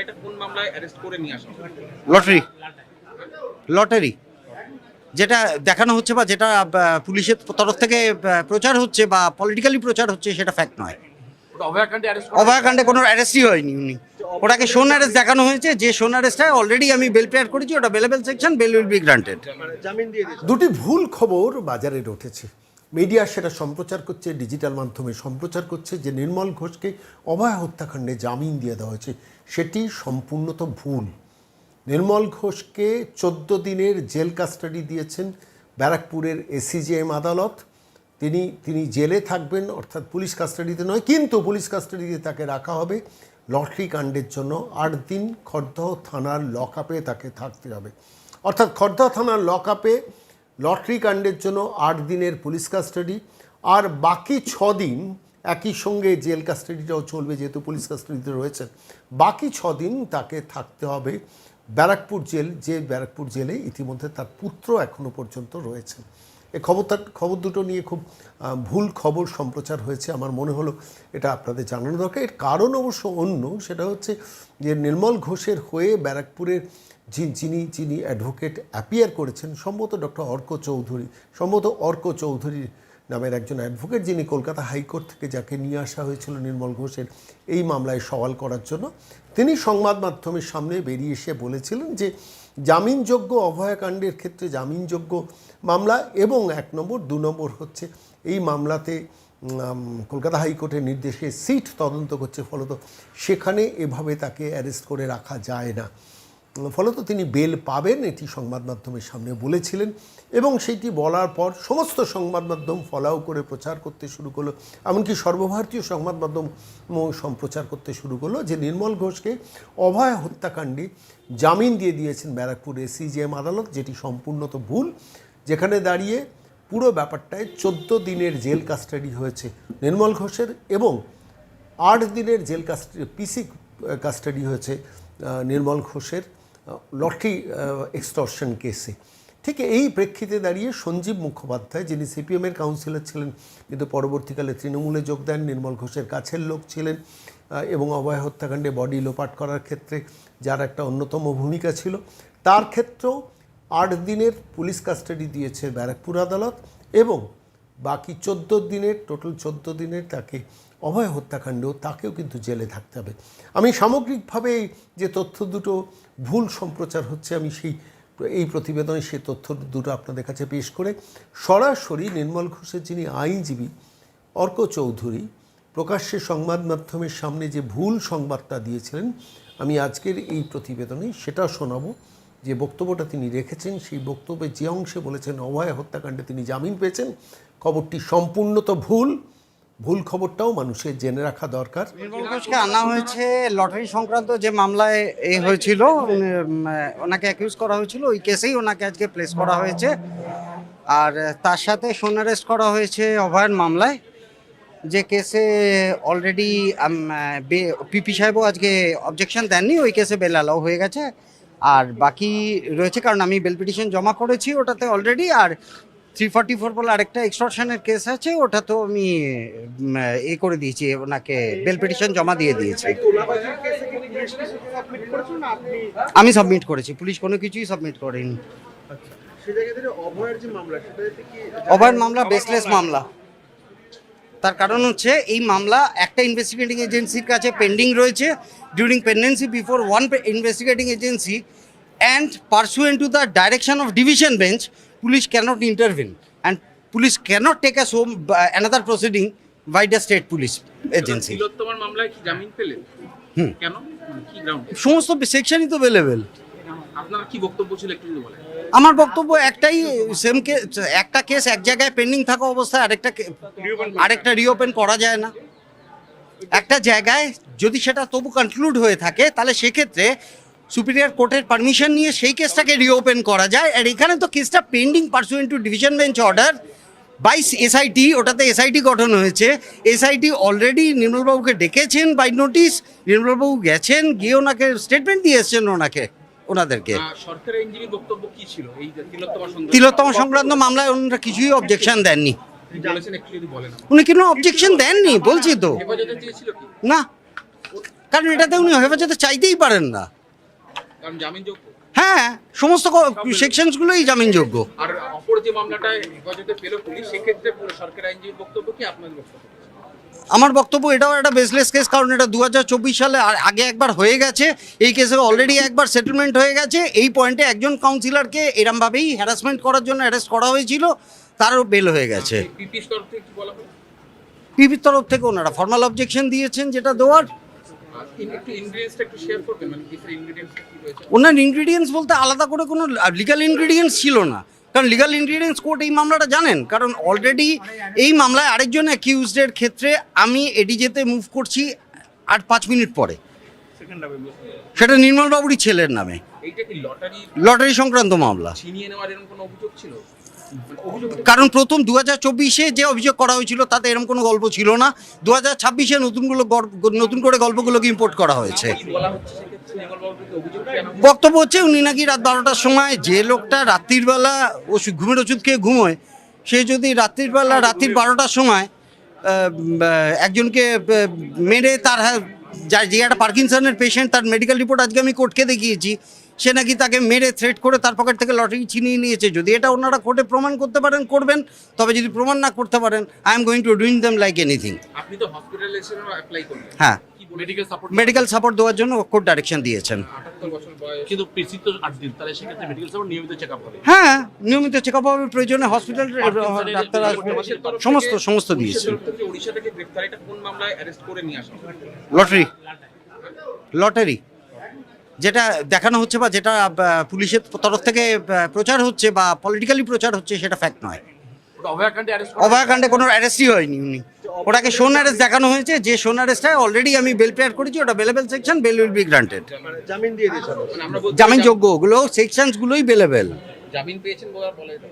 এটা কোন মামলায় অ্যারেস্ট করে নিয়ে আসা হবে? লটারি যেটা দেখানো হচ্ছে বা যেটা পুলিশের তরফ থেকে প্রচার হচ্ছে বা পলিটিক্যালি প্রচার হচ্ছে সেটা ফ্যাক্ট নয়। অভয়াকাণ্ডে কোনো অ্যারেস্টই হয়নি। ওটাকে শোন অ্যারেস্ট দেখানো হয়েছে, যে শোন অ্যারেস্টটা অলরেডি আমি বেল প্রেয়ার করেছি, ওটা bailable section, bail will be granted. দুটি ভুল খবর বাজারে উঠেছে, মিডিয়া সেটা সম্প্রচার করছে, ডিজিটাল মাধ্যমে সম্প্রচার করছে যে নির্মল ঘোষকে অভয়া হত্যাকাণ্ডে জামিন দিয়ে দেওয়া হয়েছে। সেটি সম্পূর্ণত ভুল। নির্মল ঘোষকে 14 দিনের জেল কাস্টাডি দিয়েছেন ব্যারাকপুরের এসিজেএম আদালত। তিনি জেলে থাকবেন, অর্থাৎ পুলিশ কাস্টাডিতে নয়, কিন্তু পুলিশ কাস্টাডিতে তাকে রাখা হবে লটারি কাণ্ডের জন্য। 8 দিন খড়দহ থানার লকআপে তাকে থাকতে হবে, অর্থাৎ খড়দহ থানার লকআপে লটারি কাণ্ডের জন্য 8 দিনের পুলিশ কাস্টাডি, আর বাকি 6 দিন একই সঙ্গে জেল কাস্টাডিটাও চলবে, যেহেতু পুলিশ কাস্টাডিতে রয়েছেন। বাকি 6 দিন তাকে থাকতে হবে ব্যারাকপুর জেল, যে ব্যারাকপুর জেলে ইতিমধ্যে তার পুত্র এখনও পর্যন্ত রয়েছেন। এই খবর দুটো নিয়ে খুব ভুল খবর সম্প্রচার হয়েছে। আমার মনে হলো এটা আপনাদের জানানো দরকার। এর কারণ অবশ্য অন্য, সেটা হচ্ছে যে নির্মল ঘোষের হয়ে ব্যারাকপুরের যিনি অ্যাডভোকেট অ্যাপিয়ার করেছেন, সম্ভবত ডক্টর অর্ক চৌধুরী নামের একজন অ্যাডভোকেট, যিনি কলকাতা হাইকোর্ট থেকে যাকে নিয়ে আসা হয়েছিল নির্মল ঘোষের এই মামলায় সওয়াল করার জন্য, তিনি সংবাদ মাধ্যমের সামনে বেরিয়ে এসে বলেছিলেন যে জামিনযোগ্য অভয়াকাণ্ডের ক্ষেত্রে জামিনযোগ্য মামলা, এবং 1 নম্বর 2 নম্বর হচ্ছে এই মামলাতে কলকাতা হাইকোর্টের নির্দেশে সিট তদন্ত করছে, ফলত সেখানে এভাবে তাকে অ্যারেস্ট করে রাখা যায় না, ফলত তিনি বেল পাবেন, এটি সংবাদ মাধ্যমের সামনে বলেছিলেন। এবং সেইটি বলার পর সমস্ত সংবাদ মাধ্যম ফলাও করে প্রচার করতে শুরু করলো, এমনকি সর্বভারতীয় সংবাদ মাধ্যম সম্প্রচার করতে শুরু করলো যে নির্মল ঘোষকে অভয়া হত্যাকাণ্ডে জামিন দিয়ে দিয়েছেন ব্যারাকপুর এসিজেএম আদালত, যেটি সম্পূর্ণত ভুল। যেখানে দাঁড়িয়ে পুরো ব্যাপারটায় 14 দিনের জেল কাস্টাডি হয়েছে নির্মল ঘোষের, এবং 8 দিনের জেল পিসি কাস্টাডি হয়েছে নির্মল ঘোষের লটারি এক্সটর্শন কেসে। ঠিক এই প্রেক্ষিতে দাঁড়িয়ে সঞ্জীব মুখোপাধ্যায়, যিনি সিপিএমের কাউন্সিলর ছিলেন কিন্তু পরবর্তীকালে তৃণমূলে যোগ দেন, নির্মল ঘোষের কাছের লোক ছিলেন এবং অভয়া হত্যাকাণ্ডে বডি লোপাট করার ক্ষেত্রে যার একটা অন্যতম ভূমিকা ছিল, তার ক্ষেত্রেও 8 দিনের পুলিশ কাস্টাডি দিয়েছে ব্যারাকপুর আদালত, এবং বাকি 14 দিনের, টোটাল 14 দিনের তাকে অভয়া হত্যাকাণ্ডেও তাকেও কিন্তু জেলে থাকতে হবে। আমি সামগ্রিকভাবে যে তথ্য দুটো ভুল সম্প্রচার হচ্ছে, আমি এই প্রতিবেদনে সেই তথ্য দুটো আপনাদের কাছে পেশ করে সরাসরি নির্মল ঘোষের যিনি আইনজীবী অর্ক চৌধুরী প্রকাশ্যে সংবাদ মাধ্যমের সামনে যে ভুল সংবাদটা দিয়েছিলেন, আমি আজকের এই প্রতিবেদনে সেটা শোনাবো। যে বক্তব্যটা তিনি রেখেছেন, সেই বক্তব্যে যে অংশে বলেছেন অভয়া হত্যাকাণ্ডে তিনি জামিন পেয়েছেন, খবরটি সম্পূর্ণত ভুল খবরটাও মানুষের জেনে রাখা দরকার। নির্মল ঘোষকে আনা হয়েছে লটারি সংক্রান্ত যে মামলায় হয়েছিল, ওনাকে অ্যাকিউজ করা হয়েছিল, ওই কেসেই ওনাকে আজকে প্লেস করা হয়েছে। আর তার সাথে শোন অ্যারেস্ট করা হয়েছে অভয়ার মামলায়, যে কেসে অলরেডি পিপি সাহেবও আজকে অবজেকশন দেননি, ওই কেসে বেল অ্যালাউ হয়ে গেছে। আর বাকি রয়েছে, কারণ আমি বেল পিটিশন জমা করেছি ওটাতে অলরেডি, আর 344 বলে আরেকটা এক্সটর্শনের কেস আছে, ওটা তো আমি করে দিয়েছি, ওনাকে বেল পিটিশন জমা দিয়ে দিয়েছি। আমি সাবমিট করেছি, পুলিশ কোনো কিছুই সাবমিট করেনি। অভয়ের মামলা বেসলেস মামলা। তার কারণ হচ্ছে এই মামলা একটা ইনভেস্টিগেটিং এজেন্সির কাছে পেন্ডিং রয়েছে, during পেন্ডেন্সি before one investigating agency, and pursuant to the direction of division bench, police cannot intervene and police cannot take us home another proceeding by the state police agency. তিলোত্তমার মামলায় কি জামিন পেলেন? কেন, কি গ্রাউন্ড? সমস্ত সেকশনই তো অ্যাভেলেবল। আপনার কি বক্তব্য ছিল একটু যদি বলেন? আমার বক্তব্য একটাই, সেম কেস, একটা কেস এক জায়গায় পেন্ডিং থাকা অবস্থায় আরেকটা রিওপেন করা যায় না। একটা জায়গায় যদি সেটা তবু কনক্লুড হয়ে থাকে, তাহলে সেক্ষেত্রে সুপিরিয়র কোর্টের পারমিশন নিয়ে সেই কেসটাকে রিওপেন করা যায়। আর এখানে তো কেসটা pending pursuant to division bench order by SIT, ওটাতে এসআইটি গঠন হয়েছে। এসআইটি অলরেডি নির্মলবাবুকে ডেকেছেন বাই নোটিশ, নির্মলবাবু গেছেন, গিয়ে ওনাকে স্টেটমেন্ট দিয়ে এসছেন ওনাদেরকে। সরকারের আইনজীবীর বক্তব্য কি ছিল এই তিলোত্তমা সংক্রান্ত মামলায়? ওনারা কিছুই অবজেকশন দেননি। বলেছেন একটু যদি বলেন। উনি কোনো অবজেকশন দেননি, বলছি তো। হেফাজতে চেয়েছিল কি? না, কারণ এটাতে উনি হেফাজতে চাইতেই পারেন না। কারণ জামিনযোগ্য। হ্যাঁ, সমস্ত সেকশনসগুলোই জামিনযোগ্য। আর অপর যে মামলাটা হেফাজতে পেল পুলিশ, সেক্ষেত্রে সরকারি আইনজীবীর বক্তব্য কি, আপনার বক্তব্য? আমার বক্তব্য এটাও একটা বেসলেস কেস, কারণ এটা 2024 সালে আগে একবার হয়ে গেছে, এই কেসে অলরেডি একবার সেটেলমেন্ট হয়ে গেছে। এই পয়েন্টে একজন কাউন্সিলরকে এরমভাবেই হ্যারাসমেন্ট করার জন্য অ্যারেস্ট করা হয়েছিল, তারও বেল হয়ে গেছে। পিপির তরফ থেকে কি বলা হয়? পিপির তরফ থেকে ওনারা ফর্মাল অবজেকশন দিয়েছেন, যেটা দেওয়ার। একটু ইনগ্রেডিয়েন্টসটা একটু শেয়ার করবেন, মানে কিসের ইনগ্রেডিয়েন্টসটা কি রয়েছে? ওনার ইনগ্রিডিয়েন্টস বলতে আলাদা করে কোনো লিগাল ইনগ্রিডিয়েন্টস ছিল না, কারণ লিগাল ইনগ্রিডিয়েন্টস কোর্ট এই মামলাটা জানেন, কারণ অলরেডি এই মামলায় আরেকজন অ্যাকিউজডের ক্ষেত্রে আমি এডিজেতে মুভ করছি আর 5 মিনিট পরে, সেটা নির্মলবাবুরই ছেলের নামে। এইটা কি লটারি সংক্রান্ত মামলা, ছিনিয়ে নেওয়ার এরকম কোনো অভিযোগ ছিল? অভিযোগ কারণ প্রথম 2024-এ যে অভিযোগ করা হয়েছিল তাতে এরকম কোনো গল্প ছিল না। 2026-এ নতুন করে গল্পগুলোকে ইম্পোর্ট করা হয়েছে। কি বলা হচ্ছে সেক্ষেত্রে নির্মলবাবুর বিরুদ্ধে অভিযোগ কেন? বক্তব্য হচ্ছে উনি নাকি রাত 12টার সময়, যে লোকটা রাত্রির বেলা ঘুমের ওষুধ খেয়ে ঘুমোয়, সে যদি রাত্রির 12টার সময় একজনকে মেরে তার যে একটা পার্কিনসনের পেশেন্ট, তার মেডিকেল রিপোর্ট আজকে আমি কোর্টকে দেখিয়েছি, সে নাকি তাকে মেরে থ্রেট করে তার পকেট থেকে লটারি ছিনিয়ে নিয়েছে। যদি এটা ওনারা কোর্টে প্রমাণ করতে পারেন করবেন, তবে যদি প্রমাণ না করতে পারেন, I am going to doing them like anything. আপনি তো হসপিটালাইজেশনও অ্যাপ্লাই করবেন। হ্যাঁ, মেডিকেল সাপোর্ট দেওয়ার জন্য কোর্ট ডাইরেকশন দিয়েছেন। 78 বছর বয়স। কিন্তু পিসি তো 8 দিন, তাহলে সেক্ষেত্রে মেডিকেল সাপোর্ট নিয়মিত চেক আপ হবে। হ্যাঁ, নিয়মিত চেক আপ হবে, প্রয়োজনে হসপিটাল ডাক্তার আসবে, সমস্ত দিয়েছে। ওড়িশা থেকে গ্রেফতার, এটা কোন মামলায় অ্যারেস্ট করে নিয়ে আসা? লটারি যেটা দেখানো হচ্ছে বা যেটা পুলিশের তরফ থেকে প্রচার হচ্ছে বা পলিটিক্যালি প্রচার হচ্ছে, সেটা ফ্যাক্ট নয়। ওটা অভয়াকাণ্ডে অ্যারেস্ট অভয়াকাণ্ডে কোনো অ্যারেস্টই হয়নি, উনি ওটাকে শোন অ্যারেস্ট দেখানো হয়েছে। যে শোন অ্যারেস্টটা অলরেডি আমি বেল প্রেয়ার করেছি, ওটা bailable section, bail will be granted. জামিন দিয়ে দিয়েছেন, মানে আমরা বলছি জামিনযোগ্য, ওগুলো সেকশনসগুলোই বেলেবেল। জামিন পেয়েছেন বলা বলে এটা।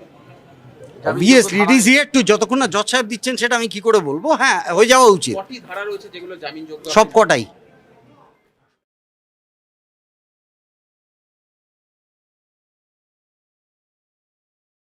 Obviously it is here two, যতক্ষণ না জজ সাহেব দিচ্ছেন সেটা আমি কি করে বলবো। হ্যাঁ, হয়ে যাওয়া উচিত, কটি ধারা রয়েছে যেগুলো জামিনযোগ্য? সব কটাই।